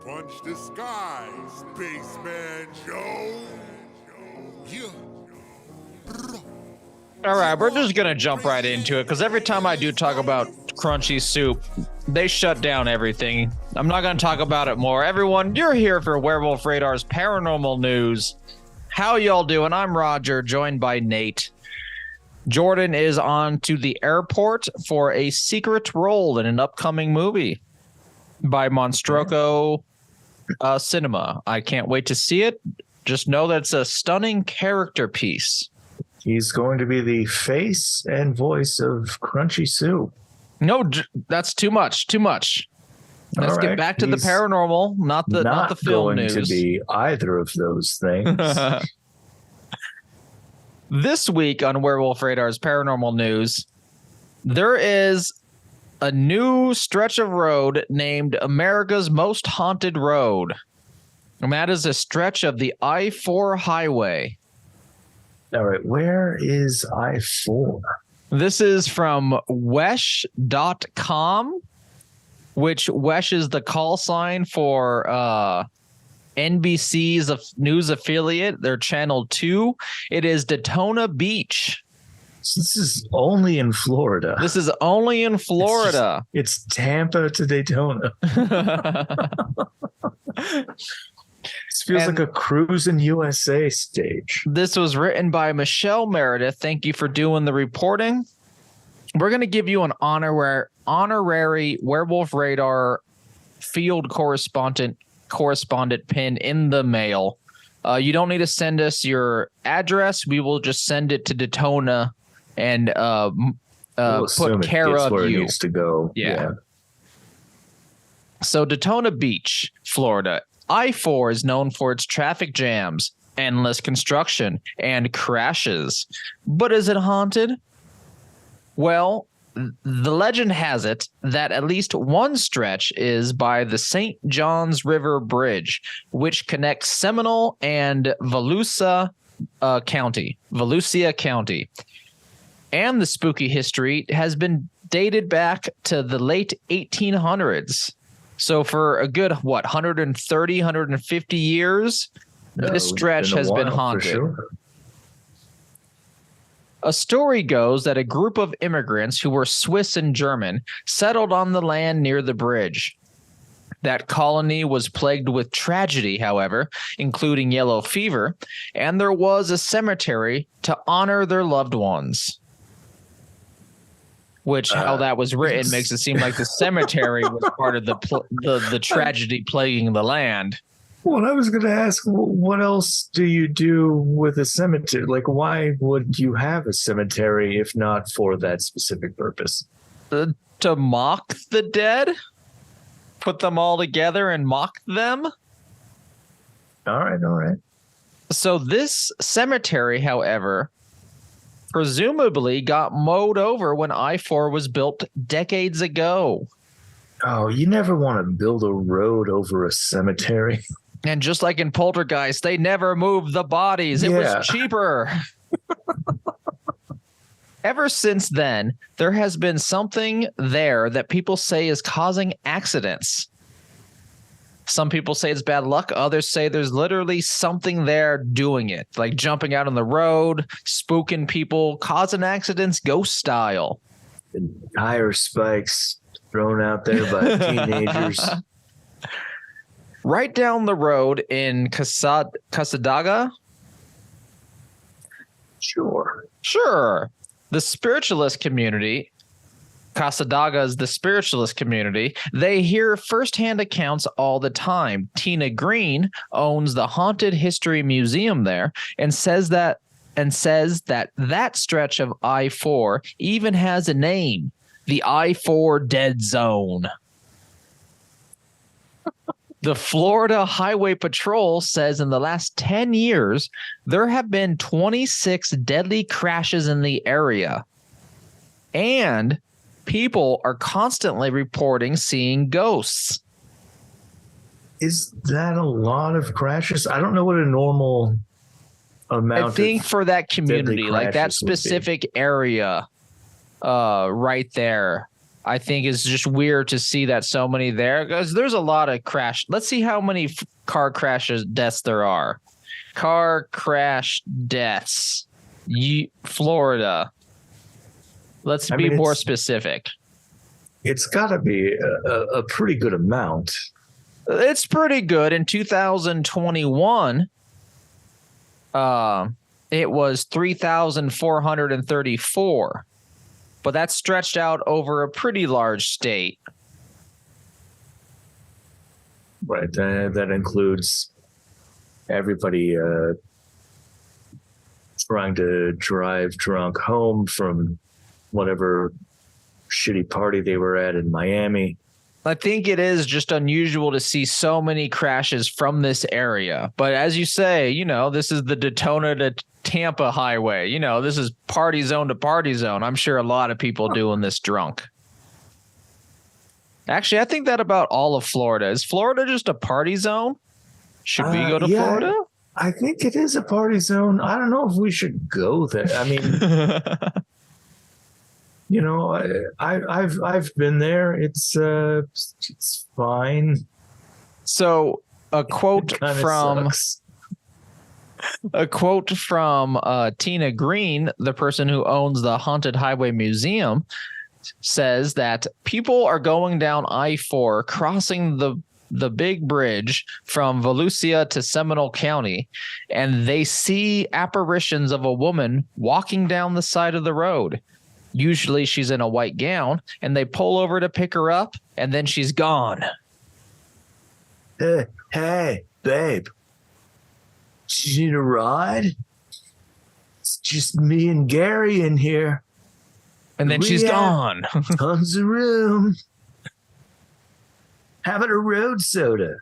Punch the sky, Spaceman Joe. Yeah. All right, we're just going to jump right into it because every time I do talk about crunchy soup, they shut down everything. I'm not going to talk about it more. Everyone, you're here for Werewolf Radar's Paranormal News. How y'all doing? I'm Roger, joined by Nate. Jordan is on to the airport for a secret role in an upcoming movie by Monstroco Cinema. I can't wait to see it. Just know that it's a stunning character piece. He's going to be the face and voice of Crunchy Soup. No, that's too much. Too much. Let's get back to the paranormal, not the film news. Not going to be either of those things. This week on Werewolf Radar's Paranormal News, there is a new stretch of road named America's Most Haunted Road. And that is a stretch of the I-4 highway. All right, where is I-4? This is from wesh.com, which Wesh is the call sign for NBC's news affiliate, their channel 2. It is Daytona Beach. So this is only in Florida. This is only in Florida. It's Tampa to Daytona. This feels like a cruise in USA stage. This was written by Michelle Meredith. Thank you for doing the reporting. We're going to give you an honorary Werewolf Radar field correspondent pin in the mail. You don't need to send us your address. We will just send it to Daytona and put care of where you. It needs to go. Yeah. So Daytona Beach, Florida. I-4 is known for its traffic jams, endless construction, and crashes. But is it haunted? Well, the legend has it that at least one stretch is by the St. Johns River Bridge, which connects Seminole and Volusia County. And the spooky history has been dated back to the late 1800s. So for a good, 130, 150 years, this stretch has been haunted. Sure. A story goes that a group of immigrants who were Swiss and German settled on the land near the bridge. That colony was plagued with tragedy, however, including yellow fever, and there was a cemetery to honor their loved ones. Which, how that was written, makes it seem like the cemetery was part of the tragedy plaguing the land. Well, I was going to ask, what else do you do with a cemetery? Like, why would you have a cemetery if not for that specific purpose? To mock the dead? Put them all together and mock them? All right. So this cemetery, however, presumably got mowed over when I-4 was built decades ago. Oh, you never want to build a road over a cemetery. And just like in Poltergeist, they never moved the bodies. It was cheaper. Ever since then, there has been something there that people say is causing accidents. Some people say it's bad luck. Others say there's literally something there doing it, like jumping out on the road, spooking people, causing accidents, ghost style. And tire spikes thrown out there by teenagers. Right down the road in Casadaga. Sure. The spiritualist community, Casadaga is the spiritualist community. They hear firsthand accounts all the time. Tina Green owns the Haunted History Museum there and says that stretch of I-4 even has a name, the I-4 Dead Zone. The Florida Highway Patrol says in the last 10 years, there have been 26 deadly crashes in the area. And people are constantly reporting seeing ghosts. Is that a lot of crashes? I don't know what a normal amount. I think for that community, like that specific area right there, I think is just weird to see that so many there, because there's a lot of crash. Let's see how many car crashes deaths there are. Car crash deaths. Florida. Let's be more specific. It's got to be a pretty good amount. It's pretty good. In 2021, it was 3,434, but that's stretched out over a pretty large state. Right. That includes everybody trying to drive drunk home from whatever shitty party they were at in Miami. I think it is just unusual to see so many crashes from this area. But as you say, this is the Daytona to Tampa highway. This is party zone to party zone. I'm sure a lot of people doing this drunk. Actually, I think that about all of Florida. Is Florida just a party zone? Should we go to Florida? I think it is a party zone. I don't know if we should go there. I mean, I've been there. It's fine. So a quote from Tina Green, the person who owns the Haunted Highway Museum, says that people are going down I-4, crossing the big bridge from Volusia to Seminole County, and they see apparitions of a woman walking down the side of the road. Usually she's in a white gown, and they pull over to pick her up, and then she's gone. Hey, babe. Do you need a ride? It's just me and Gary in here. And then she's gone. Tons of room. Having a road soda.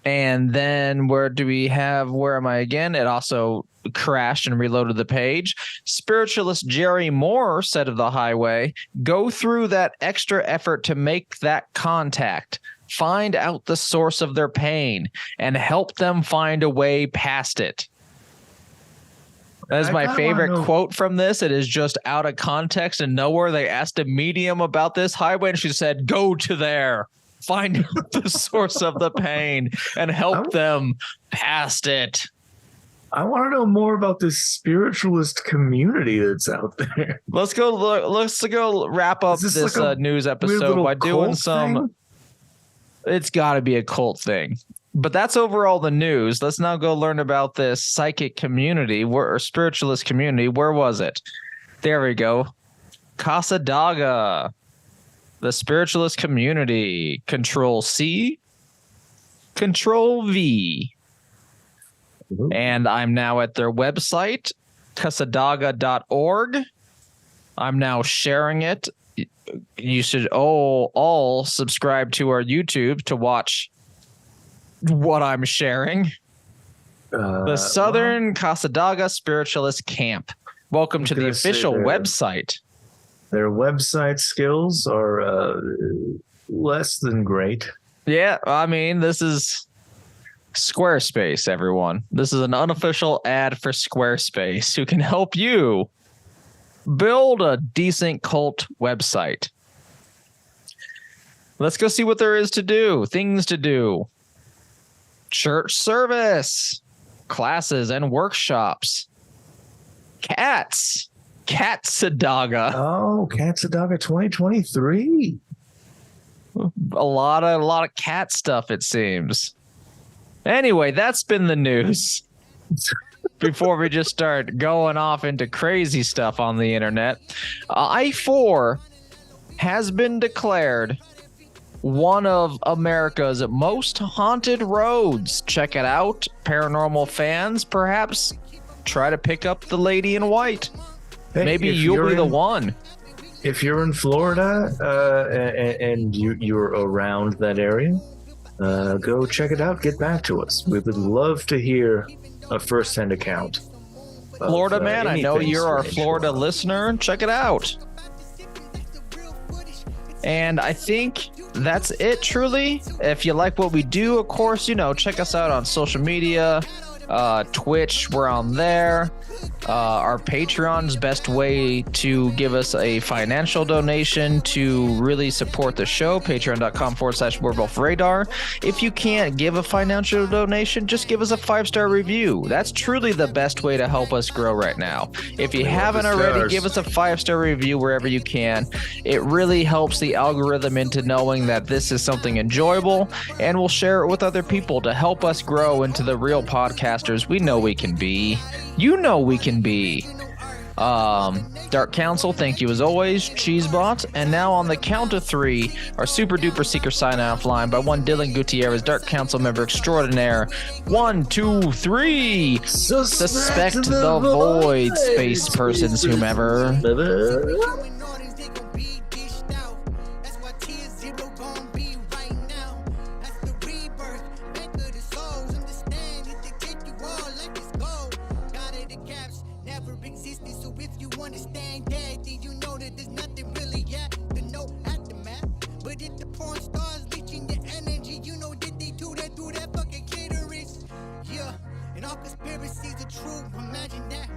And then where am I again? It also crashed and reloaded the page. Spiritualist Jerry Moore said of the highway, go through that extra effort to make that contact, find out the source of their pain, and help them find a way past it. That is my favorite quote from this. It is just out of context and nowhere. They asked a medium about this highway, and she said, go to there. Find the source of the pain and help them past it. I want to know more about this spiritualist community that's out there. Let's go wrap up this like news episode by doing some thing? It's got to be a cult thing. But that's overall the news. Let's now go learn about this psychic community or spiritualist community. Where was it? There we go. Casa Daga. The spiritualist community. Control C. Control V. Ooh. And I'm now at their website, casadaga.org. I'm now sharing it. You should all subscribe to our YouTube to watch what I'm sharing. The Southern Casa Daga Spiritualist Camp. Welcome to the official website. Their website skills are less than great. Yeah, I mean, this is Squarespace, everyone. This is an unofficial ad for Squarespace, who can help you build a decent cult website. Let's go see what there is to do. Things to do. Church service. Classes and workshops. Cats. Catsadaga. Oh, Catsadaga 2023. A lot of cat stuff, it seems. Anyway, that's been the news. Before we just start going off into crazy stuff on the internet, I-4 has been declared one of America's most haunted roads. Check it out. Paranormal fans, perhaps try to pick up the lady in white. Hey, maybe you'll be the one. If you're in Florida and you're around that area, go check it out. Get back to us. We would love to hear a first-hand account. Florida man, I know you're our Florida listener. Check it out. And I think that's it, truly. If you like what we do, of course, check us out on social media. Twitch, we're on there. Our Patreon's best way to give us a financial donation to really support the show, patreon.com/Werewolf Radar. If you can't give a financial donation, just give us a 5-star review. That's truly the best way to help us grow right now. If you haven't already, give us a 5-star review wherever you can. It really helps the algorithm into knowing that this is something enjoyable, and we'll share it with other people to help us grow into the real podcasters we know we can be. You know we can be. Dark Council, thank you as always. Cheesebot. And now on the count of 3, our super duper secret sign off line by one Dylan Gutierrez, Dark Council member extraordinaire. 1, 2, 3. Suspect the void, space persons, whomever. Conspiracies are true, imagine that.